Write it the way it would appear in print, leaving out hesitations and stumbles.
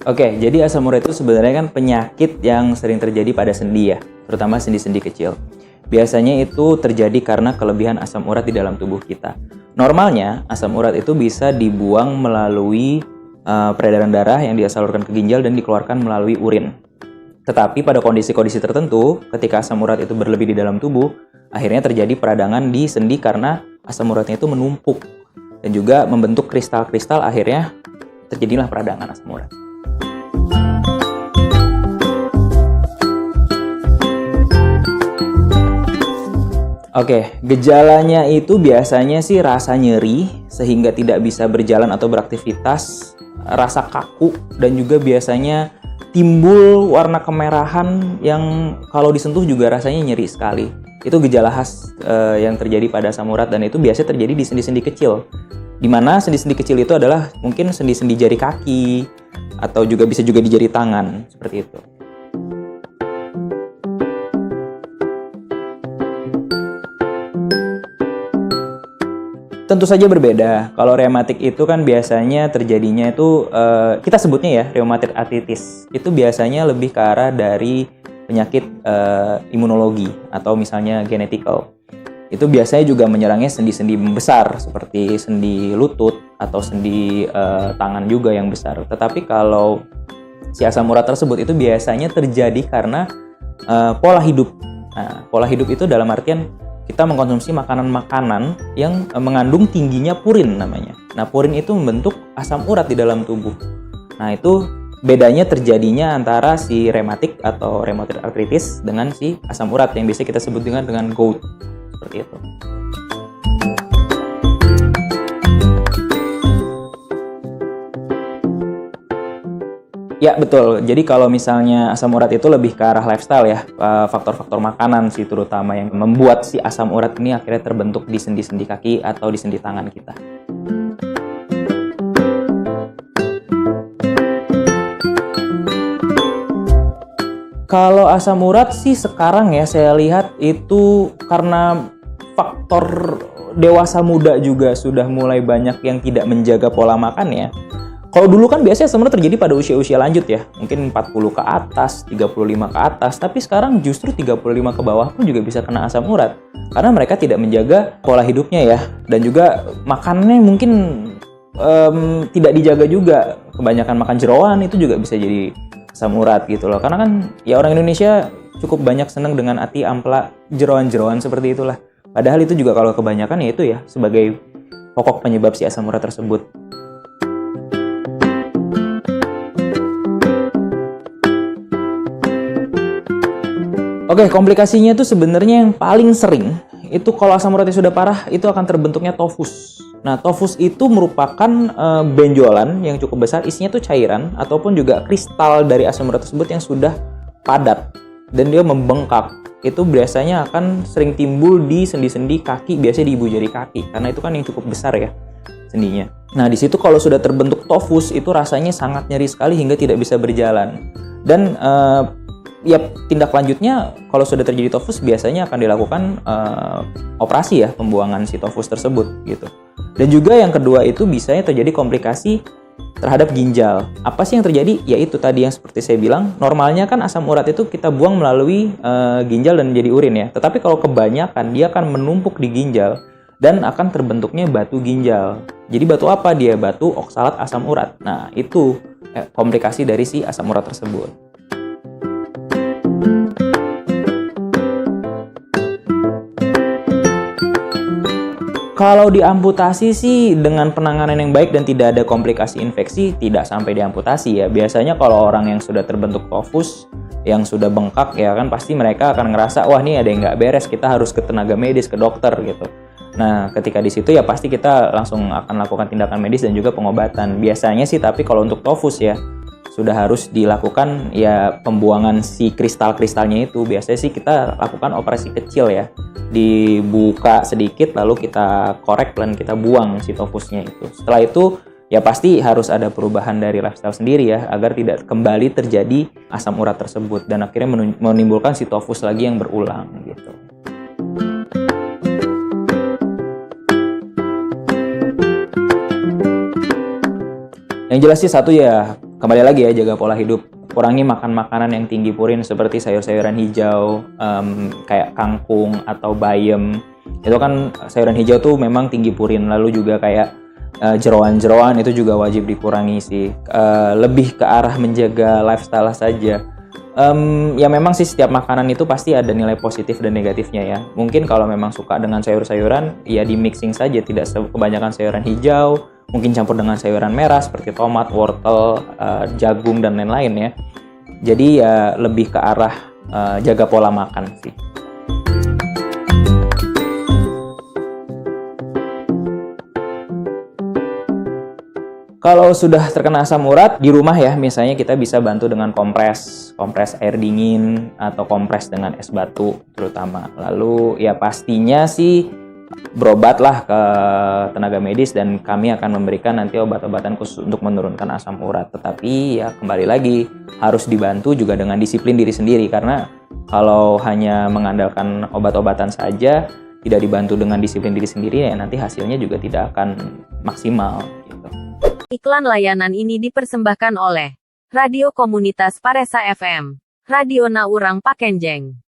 Oke, jadi asam urat itu sebenarnya kan penyakit yang sering terjadi pada sendi ya, terutama sendi-sendi kecil. Biasanya itu terjadi karena kelebihan asam urat di dalam tubuh kita. Normalnya, asam urat itu bisa dibuang melalui peredaran darah yang disalurkan ke ginjal dan dikeluarkan melalui urin. Tetapi pada kondisi-kondisi tertentu, ketika asam urat itu berlebih di dalam tubuh, akhirnya terjadi peradangan di sendi karena asam uratnya itu menumpuk dan juga membentuk kristal-kristal, akhirnya terjadilah peradangan asam urat. Oke, gejalanya itu biasanya sih rasa nyeri sehingga tidak bisa berjalan atau beraktivitas, rasa kaku, dan juga biasanya timbul warna kemerahan yang kalau disentuh juga rasanya nyeri sekali. Itu gejala khas yang terjadi pada asam urat, dan itu biasanya terjadi di sendi-sendi kecil. Di mana sendi-sendi kecil itu adalah mungkin sendi-sendi jari kaki atau juga bisa juga di jari tangan, seperti itu. Tentu saja berbeda. Kalau reumatik itu kan biasanya terjadinya itu kita sebutnya ya rheumatoid arthritis. Itu biasanya lebih ke arah dari penyakit imunologi atau misalnya genetical. Itu biasanya juga menyerangnya sendi-sendi besar seperti sendi lutut atau sendi tangan juga yang besar. Tetapi kalau si asam urat tersebut itu biasanya terjadi karena pola hidup. Nah, pola hidup itu dalam artian kita mengkonsumsi makanan-makanan yang mengandung tingginya purin namanya. Nah, purin itu membentuk asam urat di dalam tubuh. Nah, itu bedanya terjadinya antara si rematik atau rheumatoid arthritis dengan si asam urat yang biasa kita sebut dengan gout. Seperti itu. Ya, betul. Jadi kalau misalnya asam urat itu lebih ke arah lifestyle ya, faktor-faktor makanan sih terutama yang membuat si asam urat ini akhirnya terbentuk di sendi-sendi kaki atau di sendi tangan kita. Kalau asam urat sih sekarang ya saya lihat itu karena faktor dewasa muda juga sudah mulai banyak yang tidak menjaga pola makan ya. Kalau dulu kan biasanya asam urat terjadi pada usia-usia lanjut ya, mungkin 40 ke atas, 35 ke atas, tapi sekarang justru 35 ke bawah pun juga bisa kena asam urat. Karena mereka tidak menjaga pola hidupnya ya, dan juga makannya mungkin tidak dijaga juga. Kebanyakan makan jeroan itu juga bisa jadi asam urat gitu loh. Karena kan ya orang Indonesia cukup banyak senang dengan ati ampla jeroan-jeroan seperti itulah. Padahal itu juga kalau kebanyakan ya itu ya sebagai pokok penyebab si asam urat tersebut. Oke, komplikasinya itu sebenarnya yang paling sering itu kalau asam uratnya sudah parah itu akan terbentuknya tofus. Nah, tofus itu merupakan benjolan yang cukup besar, isinya tuh cairan ataupun juga kristal dari asam urat tersebut yang sudah padat dan dia membengkak. Itu biasanya akan sering timbul di sendi-sendi kaki, biasanya di ibu jari kaki karena itu kan yang cukup besar ya sendinya. Nah, di situ kalau sudah terbentuk tofus itu rasanya sangat nyeri sekali hingga tidak bisa berjalan. Dan ya tindak lanjutnya kalau sudah terjadi tofus biasanya akan dilakukan operasi ya pembuangan si tofus tersebut gitu. Dan juga yang kedua itu biasanya terjadi komplikasi terhadap ginjal. Apa sih yang terjadi? Ya itu tadi yang seperti saya bilang, normalnya kan asam urat itu kita buang melalui ginjal dan menjadi urin ya. Tetapi kalau kebanyakan dia akan menumpuk di ginjal dan akan terbentuknya batu ginjal. Jadi batu apa dia? Batu oksalat asam urat. Nah, itu komplikasi dari si asam urat tersebut. Kalau diamputasi sih dengan penanganan yang baik dan tidak ada komplikasi infeksi, tidak sampai diamputasi ya. Biasanya kalau orang yang sudah terbentuk tofus, yang sudah bengkak ya kan pasti mereka akan ngerasa, wah ini ada yang nggak beres, kita harus ke tenaga medis, ke dokter gitu. Nah, ketika di situ ya pasti kita langsung akan lakukan tindakan medis dan juga pengobatan. Biasanya sih tapi kalau untuk tofus ya, sudah harus dilakukan ya pembuangan si kristal-kristalnya itu. Biasanya sih kita lakukan operasi kecil ya, dibuka sedikit lalu kita korek dan kita buang si tofusnya itu. Setelah itu ya pasti harus ada perubahan dari lifestyle sendiri ya agar tidak kembali terjadi asam urat tersebut dan akhirnya menimbulkan si tofus lagi yang berulang gitu. Yang jelas sih satu ya kembali lagi ya, jaga pola hidup. Kurangi makan makanan yang tinggi purin seperti sayur-sayuran hijau, kayak kangkung atau bayam. Itu kan sayuran hijau tuh memang tinggi purin. Lalu juga kayak jeroan-jeroan itu juga wajib dikurangi sih. Lebih ke arah menjaga lifestyle saja. Ya memang sih setiap makanan itu pasti ada nilai positif dan negatifnya ya. Mungkin kalau memang suka dengan sayur-sayuran, ya di mixing saja, tidak kebanyakan sayuran hijau, mungkin campur dengan sayuran merah seperti tomat, wortel, jagung dan lain-lain ya. Jadi ya lebih ke arah jaga pola makan sih. Kalau sudah terkena asam urat di rumah ya, misalnya kita bisa bantu dengan kompres air dingin atau kompres dengan es batu terutama. Lalu ya pastinya sih berobatlah ke tenaga medis dan kami akan memberikan nanti obat-obatan khusus untuk menurunkan asam urat. Tetapi ya kembali lagi harus dibantu juga dengan disiplin diri sendiri, karena kalau hanya mengandalkan obat-obatan saja tidak dibantu dengan disiplin diri sendiri ya nanti hasilnya juga tidak akan maksimal gitu. Iklan layanan ini dipersembahkan oleh Radio Komunitas Paresa FM, Radio Naurang Pakenjeng.